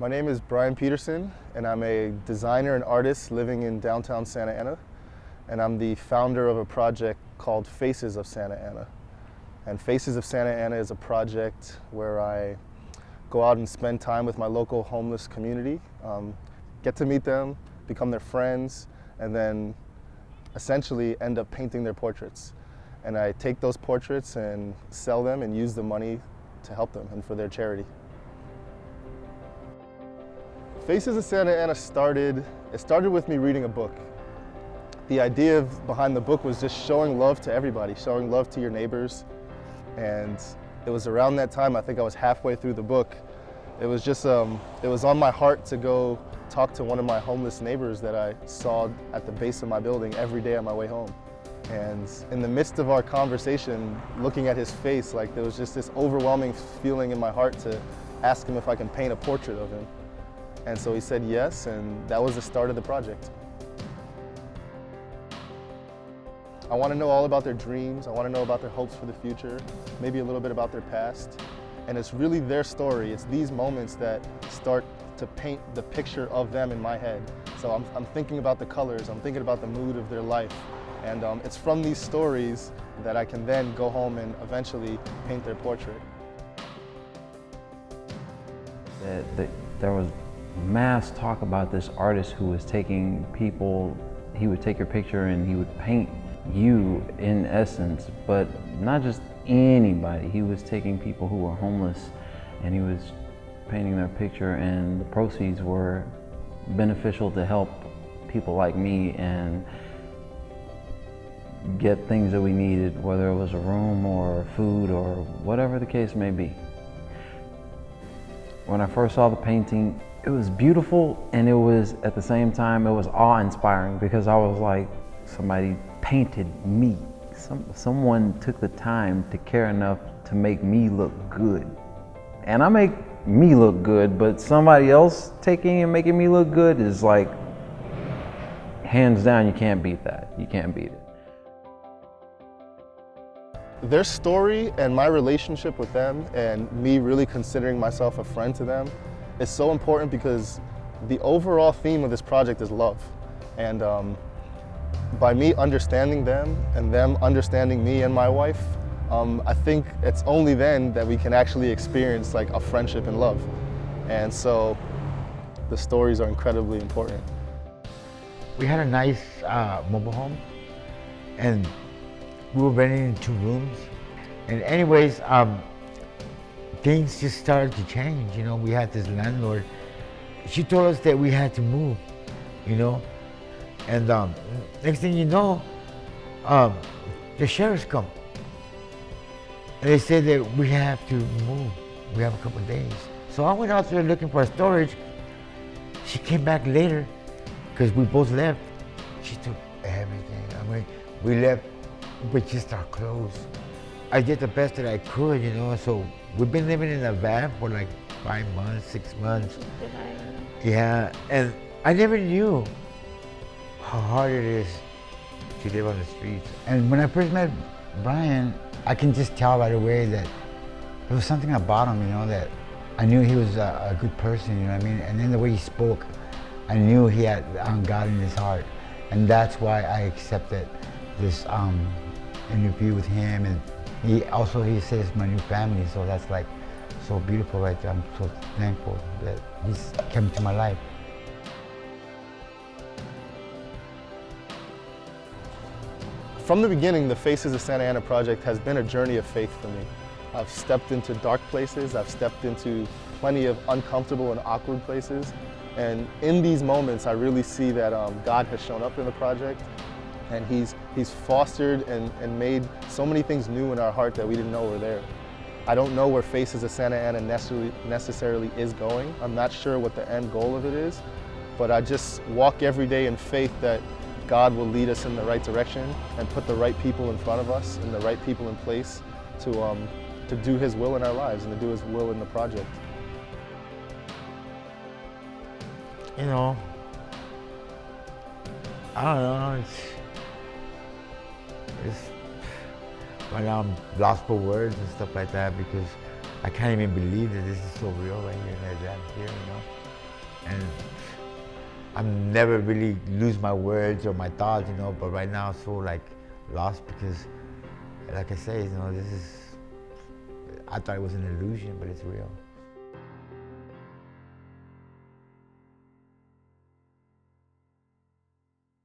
My name is Brian Peterson, and I'm a designer and artist living in downtown Santa Ana. And I'm the founder of a project called Faces of Santa Ana. And Faces of Santa Ana is a project where I go out and spend time with my local homeless community, get to meet them, become their friends, and then essentially end up painting their portraits. And I take those portraits and sell them and use the money to help them and for their charity. Faces of Santa Ana started with me reading a book. The idea behind the book was just showing love to everybody, showing love to your neighbors. And it was around that time, I think I was halfway through the book. It was just, it was on my heart to go talk to one of my homeless neighbors that I saw at the base of my building every day on my way home. And in the midst of our conversation, looking at his face, like there was just this overwhelming feeling in my heart to ask him if I can paint a portrait of him. And so he said yes, and that was the start of the project. I want to know all about their dreams. I want to know about their hopes for the future, maybe a little bit about their past. And it's really their story. It's these moments that start to paint the picture of them in my head. So I'm thinking about the colors, I'm thinking about the mood of their life. And it's from these stories that I can then go home and eventually paint their portrait. There was mass talk about this artist who was taking people, he would take your picture and he would paint you in essence, but not just anybody. He was taking people who were homeless and he was painting their picture, and the proceeds were beneficial to help people like me and get things that we needed, whether it was a room or food or whatever the case may be. When I first saw the painting, it was beautiful, and it was, at the same time, it was awe-inspiring because I was like, somebody painted me. Someone took the time to care enough to make me look good. And I make me look good, but somebody else taking and making me look good is like, hands down, you can't beat that. You can't beat it. Their story and my relationship with them and me really considering myself a friend to them is so important because the overall theme of this project is love. And by me understanding them and them understanding me and my wife, I think it's only then that we can actually experience like a friendship and love. And so the stories are incredibly important. We had a nice mobile home, and we were renting in 2 rooms. And anyways, things just started to change. You know, we had this landlord. She told us that we had to move, you know. And next thing you know, the sheriffs come. And they said that we have to move. We have a couple of days. So I went out there looking for storage. She came back later, because we both left. She took everything. I mean, we left with just our clothes. I did the best that I could, you know, so we've been living in a van for like 5 months, 6 months. Yeah, and I never knew how hard it is to live on the streets. And when I first met Brian, I can just tell right away that there was something about him, you know, that I knew he was a good person, you know what I mean? And then the way he spoke, I knew he had God in his heart. And that's why I accepted this interview with him. And he says my new family, so that's like so beautiful right there. I'm so thankful that he's come to my life. From the beginning, the Faces of Santa Ana project has been a journey of faith for me. I've stepped into dark places, I've stepped into plenty of uncomfortable and awkward places. And in these moments, I really see that God has shown up in the project, and He's fostered and made so many things new in our heart that we didn't know were there. I don't know where Faces of Santa Ana necessarily is going. I'm not sure what the end goal of it is, but I just walk every day in faith that God will lead us in the right direction and put the right people in front of us and the right people in place to do His will in our lives and to do His will in the project. You know, I don't know, it's right now I'm lost for words and stuff like that because I can't even believe that this is so real right here and that here, you know. and I'm never really lose my words or my thoughts, you know, but right now I'm so like lost because, like I say, you know, I thought it was an illusion, but it's real.